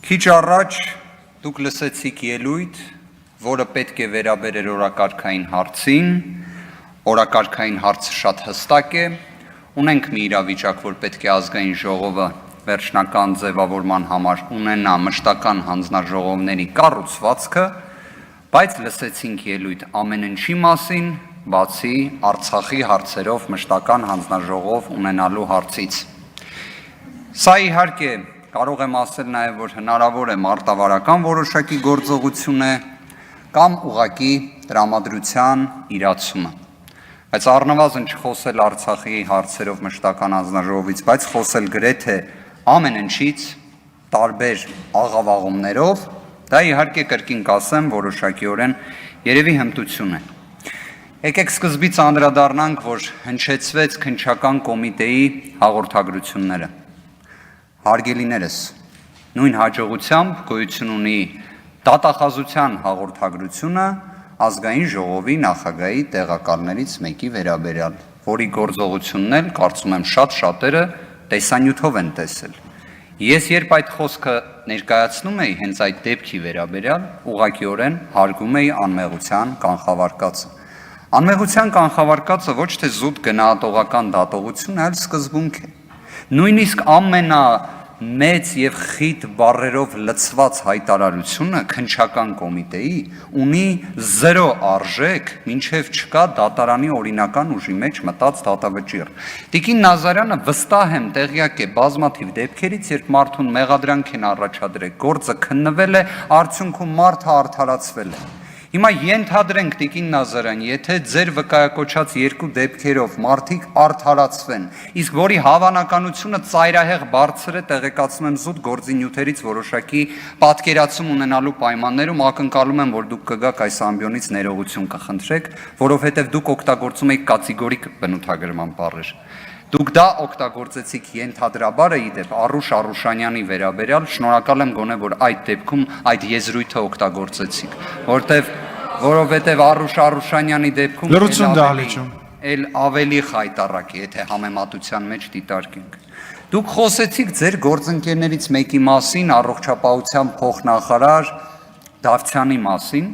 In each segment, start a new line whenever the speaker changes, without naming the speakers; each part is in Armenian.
Քիչ առաջ դուք լսեցիք ելույթ, որը պետք է վերաբերեր օրակարգային հարցին, օրակարգային հարցը շատ հստակ է, ունենք մի իրավիճակ, որ պետք է ազգային ժողովը վերջնական ձևավորման համար ունենա մշտական հանձնաժողովների կառուցվածքը, բայց լսեցինք ելույթ ամեն ինչի մասին, բացի Արցախի հարցերով մշտական հանձնաժողով ունենալու հարցից։ Սա իհարկե կարող եմ ասել նաև, որ հնարավոր է մարտավարական որոշակի գործողություն է կամ ուղղակի տրամադրության իրացումը։ Բայց առնվազն չխոսել Արցախի հարցերով մշտական հանձնաժողովից, բայց խոսել գրեթե ամեն ինչից տարբեր աղավաղումներով, դա իհարկե կրկին կասեմ որոշակիորեն երևի հմտություն է։ Եկեք սկզբից անդրադառնանք, որ հնչեցվեց քննչական կոմիտեի հաղորդագրությունները։ Հարգելիներս, նույն հաջողությամբ գոյություն ունի դատախազության հաղորդագրությունը ազգային ժողովի նախագահի տեղակալներից մեկի վերաբերյալ, որի գործողությունն էլ կարծում եմ շատերը տեսանյութով են տեսել։ Ես երբ այդ խոսքը ներկայացնում էի հենց այդ դեպքի վերաբերյալ, ուղղակիորեն հարգում էի անմեղության կանխավարկածը։ Անմեղության կանխավարկածը ոչ թե զուտ գնահատողական դատողություն, այլ սկզբունք է։ Նույնիսկ ամենամեծ եւ խիտ բառերով լցված հայտարարությունը քննչական կոմիտեի ունի 0 արժեք, մինչև չկա դատարանի օրինական ուժի մեջ մտած դատավճիռ։ Տիկին Նազարյանը վստահ եմ տեղյակ է բազմաթիվ դեպքերից, երբ մարդուն մեղադրանք են առաջադրել, գործը քննվել է, արդյունքում մարդը արդարացվել է։ Հիմա ենթադրենք տիկին Նազարյան, եթե ձեր վկայակոչած երկու դեպքերով մարդիկ արդարացվեն, իսկ որի հավանականությունը ծայրահեղ բարձր է, տեղեկացնում եմ զուտ գործի նյութերից որոշակի պատկերացում ունենալու պայմաններում ակնկալում եմ, որ դուք կգաք այս ամբիոնից ներողություն կխնդրեք, որովհետև դուք օգտագործում եք կատեգորիկ բնութագրման բառեր։ Դուք դա օգտագործեցիք ենթադրաբար իդեպ Արուշ Արուշանյանի վերաբերյալ, շնորհակալ եմ գոնե, որ այդ դեպքում այդ եզրույթը օգտագործեցիք, որովհետև Արուշ Արուշանյանի դեպքում էլ ավելի խայտառակ է, եթե համեմատության մեջ դիտարկենք։ Դուք խոսեցիք ձեր գործընկերներից մեկի մասին, առողջապահության փոխնախարար Դավթյանի մասին։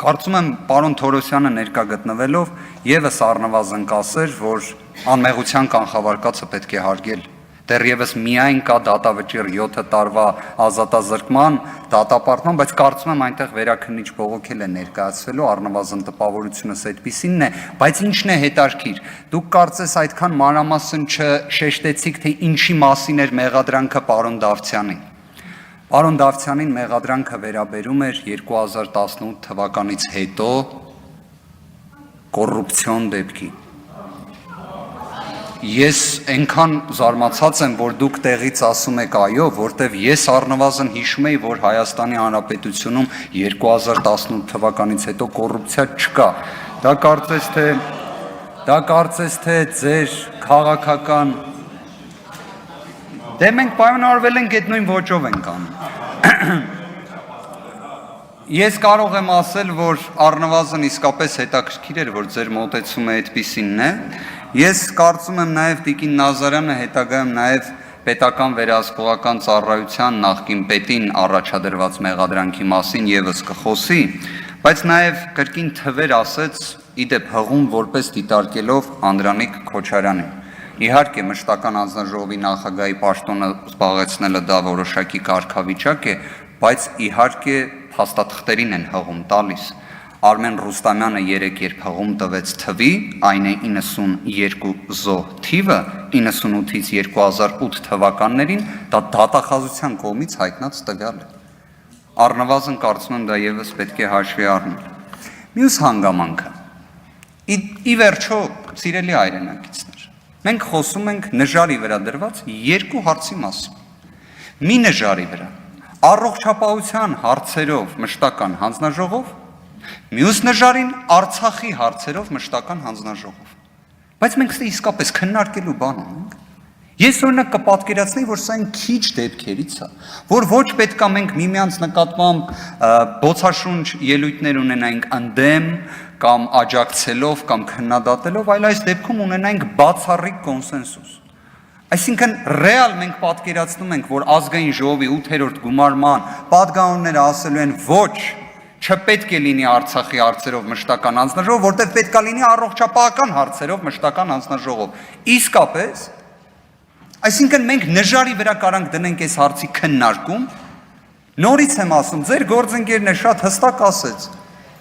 Կարծում եմ պարոն Թորոսյանը ներկա գտնվելով եւս առնվազն կասեր, որ անմեղության կանխավարկածը պետք է հարգել։ Դեռևս միայն կա դատավճիռ 7 տարվա ազատազրկման դատապարտման, բայց կարծում եմ այնտեղ վերաքննիչ բողոքել է ներկայացվելու, առնվազն տպավորությունս այդպիսինն է, բայց ինչն է հետարքիր։ Դուք կարծես այդքան մանրամասն չշեշտեցիք, թե ինչի մասին էր մեղադրանքը պարոն Դավթյանին։ Պարոն Դավթյանին մեղադրանքը վերաբերում էր 2018 թվականից հետո կոռուպցիոն դեպքի։ Ես այնքան զարմացած եմ, որ դուք տեղից ասում եք այո, որտեվ ես առնվազն հիշում էի, որ Հայաստանի Հանրապետությունում 2018 թվականից հետո կոռուպցիա չկա։ Դա կարծես թե ձեր քաղաքական Դե մենք պայմանավորվել ենք այդ նույն ոճով ենք անում։ Ես կարող եմ ասել, որ առնվազն իսկապես հետաքրքիր էր, որ ձեր մոտեցումը այդպիսինն է։ Ես կարծում եմ նաև տիկին Նազարյանը հետագայում նաև պետական վերահսկողական ծառայության նախկին պետին առաջադրված մեղադրանքի մասին եւս կխոսի, բայց նաև կրկին թվեր ասեց իդեպ հղում որպես դիտարկելով Անդրանիկ Քոչարյանին։ Իհարկե մշտական հանձնաժողովի նախագահի պաշտոնը զբաղեցնելը դա որոշակի կարգավիճակ է, բայց իհարկե փաստաթղթերին են հղում տալիս։ Արմեն Ռուստամյանը երեք երբ հղում տվեց թվի, այն է 92 զո թիվը 98-ից 2008 թվականներին, դա դատախազության կողմից հայտնած տվյալ է։ Առնվազն կարծում եմ դա եւս պետք է հաշվի առնել։ Մյուս հանգամանքը։ Ի վերջո, սիրելի հայրենակիցներ, մենք խոսում ենք նժարի վրա դրված երկու հարցի մասին։ Մի նժարի վրա առողջապահության հարցերով մշտական հանձնաժողով, մյուս նժարին Արցախի հարցերով մշտական հանձնաժողով։ Բայց մենք ստե իսկապես քննարկելու բան ունենք։ Ես օրինակ կպատկերացնեի, որ սա այն քիչ դեպքերից է, որ ոչ պետք է մենք միմյանց նկատմամբ բոցաշունչ ելույթներ ունենայինք ընդդեմ կամ աջակցելով կամ քննադատելով, այլ այս դեպքում ունենայինք բացառիկ կոնսենսուս։ Այսինքն ռեալ մենք պատկերացնում ենք, որ ազգային ժողովի 8-րդ գումարման պատգամավորները ասելու են ոչ, չպետք է լինի Արցախի հարցերով մշտական հանձնաժողով, որտեղ պետք է լինի առողջապահական հարցերով մշտական հանձնաժողով։ Իսկապես, այսինքն մենք նժարի վրա կարանք դնենք այս հարցի քննարկում։ Նորից եմ ասում, ձեր գործընկերն է շատ հստակ ասեց,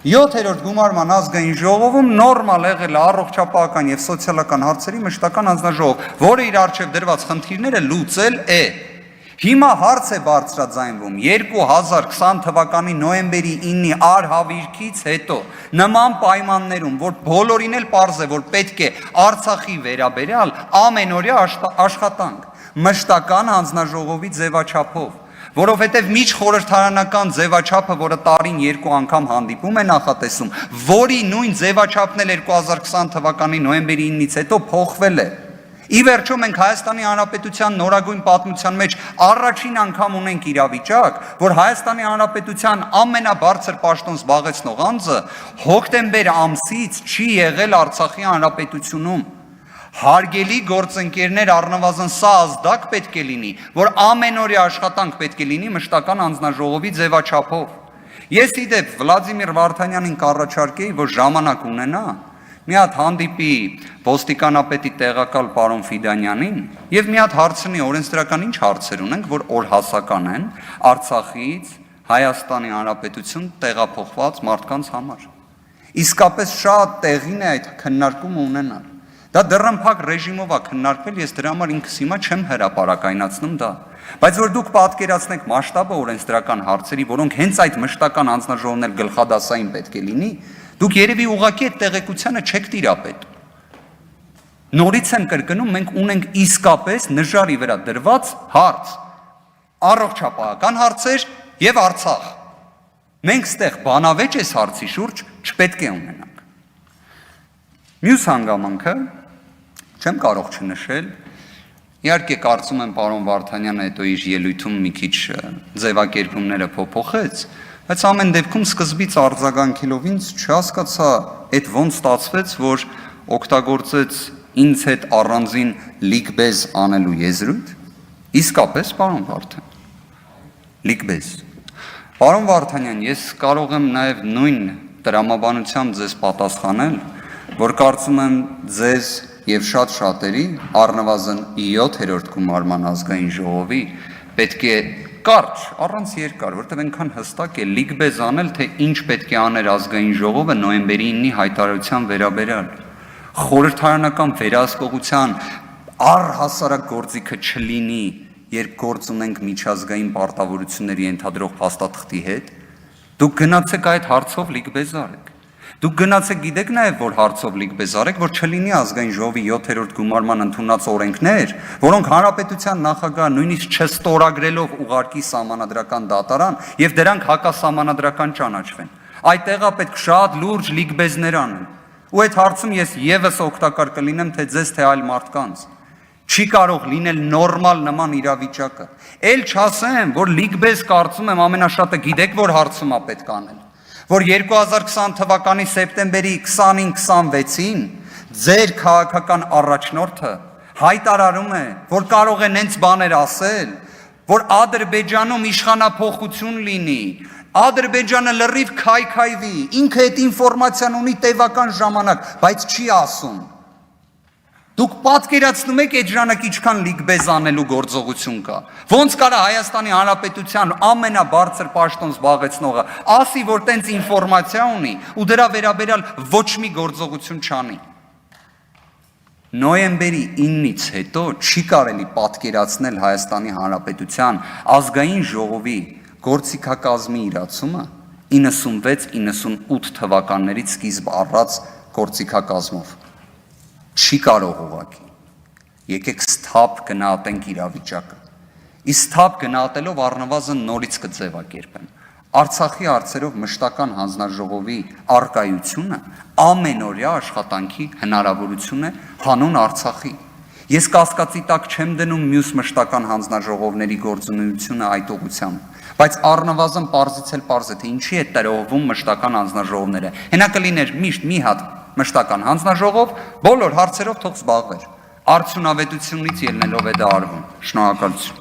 7-րդ գումարման ազգային ժողովում նորմալ եղել է առողջապահական եւ սոցիալական հարցերի մշտական հանձնաժողով, որը իր առջև դրված խնդիրները լուծել է։ Հիմա հարց է բարձրաձայնվում 2020 թվականի նոյեմբերի 9-ի արհավիրքից հետո նման պայմաններում, որ բոլորին էլ պարզ է, որ պետք է Արցախի վերաբերյալ ամենօրյա աշխատանք մշտական հանձնաժողովի ձևաչափով, որովհետև միջխորհրդարանական ձևաչափը, որը տարին 2 անգամ հանդիպում է նախատեսում, որի նույն ձևաչափն էլ 2020 թվականի նոյեմբերի 9-ից հետո փոխվել է։ Ի վերջո մենք Հայաստանի Հանրապետության նորագույն պատմության մեջ առաջին անգամ ունենք իրավիճակ, որ Հայաստանի Հանրապետության ամենաբարձր պաշտոն զբաղեցնող անձը հոկտեմբեր ամսից չի եղել Արցախի Հանրապետությունում։ Հարգելի գործընկերներ, առնվազն սա ազդակ պետք է լինի, որ ամենօրյա աշխատանք պետք է լինի մշտական հանձնաժողովի ձևաչափով։ Ես իդեպ Վլադիմիր Վարդանյանին կառաջարկեի, որ ժամանակ ունենա, մի հատ հանդիպի ոստիկանապետի տեղակալ պարոն Ֆիդանյանին եւ մի հատ հարցնի օրենսդրական ինչ հարցեր ունենք, որ օրհասական են Արցախից Հայաստանի Հանրապետություն տեղափոխված մարդկանց համար։ Իսկապես շատ տեղին է այդ քննարկումը ունենալ։ Դա դեռամփակ ռեժիմով է քննարկվել, ես դրա համար ինքս հիմա չեմ հրապարակայնացնում դա։ Բայց որ դուք պատկերացնեք մասշտաբը օրենսդրական հարցերի, որոնք հենց այդ մշտական հանձնաժողովն էլ գլխադասային պետք է լինի, դուք երևի ուղղակի այդ տեղեկությանը չեք տիրապետում։ Նորից եմ կրկնում, մենք ունենք իսկապես նժարի վրա դրված հարց, առողջապահական հարցեր եւ Արցախ։ Մենք ստեղ բանավեճ այս հարցի շուրջ չպետք է ունենանք։ Մյուս հանգամանքը չեմ կարող չնշել, իհարկե կարծում եմ պարոն Վարդանյանը հետո իր ելույթում մի քիչ ձևակերպումները փոփոխեց, բայց ամեն դեպքում սկզբից արձագանքելով ինձ չհասկացա այդ ոնց ստացվեց, որ օգտագործեց ինձ հետ առանձին լիկբեզ անելու եզրույթ, իսկապես պարոն Վարդանյան, լիկբեզ։ Պարոն Վարդանյան, ես կարող եմ նաև նույն տրամաբանությամբ ձեզ պատասխանել, որ կարծում եմ ձեզ եւ շատ շատերի առնվազն 7-րդ գումարման ազգային ժողովի պետք է կարճ, առանց երկար, որտեղ այնքան հստակ է լիկբեզ անել, թե ինչ պետք է աներ ազգային ժողովը նոյեմբերի 9-ի հայտարարության վերաբերյալ։ Խորհրդարանական վերահսկողության առհասարակ գործիքը չլինի, երբ գործ ունենք միջազգային պարտավորությունների ենթադրող փաստաթղթի հետ, դուք գնացեք այդ հարցով լիկբեզ արեք։ Դուք գնացեք գիտեք նաև, որ հարցով լիկբեզ արեք, որ չլինի ազգային ժողովի 7-րդ գումարման ընդունած օրենքներ, որոնք հանրապետության նախագահը նույնիսկ չստորագրելով ուղարկի սահմանադրական դատարան եւ դրանք հակասահմանադրական ճանաչվեն։ Այդտեղա պետք շատ լուրջ լիկբեզներ անեն։ Ու այդ հարցում ես եւս օգտակար կլինեմ թե ձեզ, թե այլ մարդկանց։ Չի կարող լինել նորմալ նման իրավիճակը։ Էլ չասեմ, որ լիկբեզ կարծում եմ ամենաշատը գիտեք, որ հարցում է պետք անել, որ 2020 թվականի սեպտեմբերի 20-26-ին ձեր քաղաքական առաջնորդը հայտարարում է, որ կարող է նենց բաներ ասել, որ Ադրբեջանում իշխանափոխություն լինի, Ադրբեջանը լրիվ քայքայվի, ինքը այդ ինֆորմացիան ունի տևական ժամանակ, բայց չի ասում։ Դուք պատկերացնում եք այդ ժամանակ ինչքան լիկբեզ անելու գործողություն կա։ Ոնց կարա Հայաստանի Հանրապետության ամենաբարձր պաշտոն զբաղեցնողը ասի, որ տենց ինֆորմացիա ունի ու դրա վերաբերյալ ոչ մի գործողություն չանի։ Նոյեմբերի 9-ից հետո չի կարելի պատկերացնել Հայաստանի Հանրապետության ազգային ժողովի գործիքակազմի իրացումը 96-98 թվականներից սկիզբ առած գործիքակազմով։ Չի կարող ուղղակի։ Եկեք սթափ գնահատենք իրավիճակը։ Իսկ սթափ գնահատելով առնվազն նորից կձևակերպեմ։ Արցախի հարցերով մշտական հանձնաժողովի առկայությունը ամենօրյա աշխատանքի հնարավորություն է հանուն Արցախի։ Ես կասկածի տակ չեմ դնում մյուս մշտական հանձնաժողովների գործունեությունը այդ ուղղությամբ, բայց առնվազն պարզից էլ պարզ է, թե ինչի է տրոհվում մշտական հանձնաժողովները։ Հենա կլիներ միշտ մի հատ մշտական հանձնաժողով բոլոր հարցերով թող զբաղվեր։ Արդյունավետությունից ելնելով է դա արվում։ Շնորհակալություն։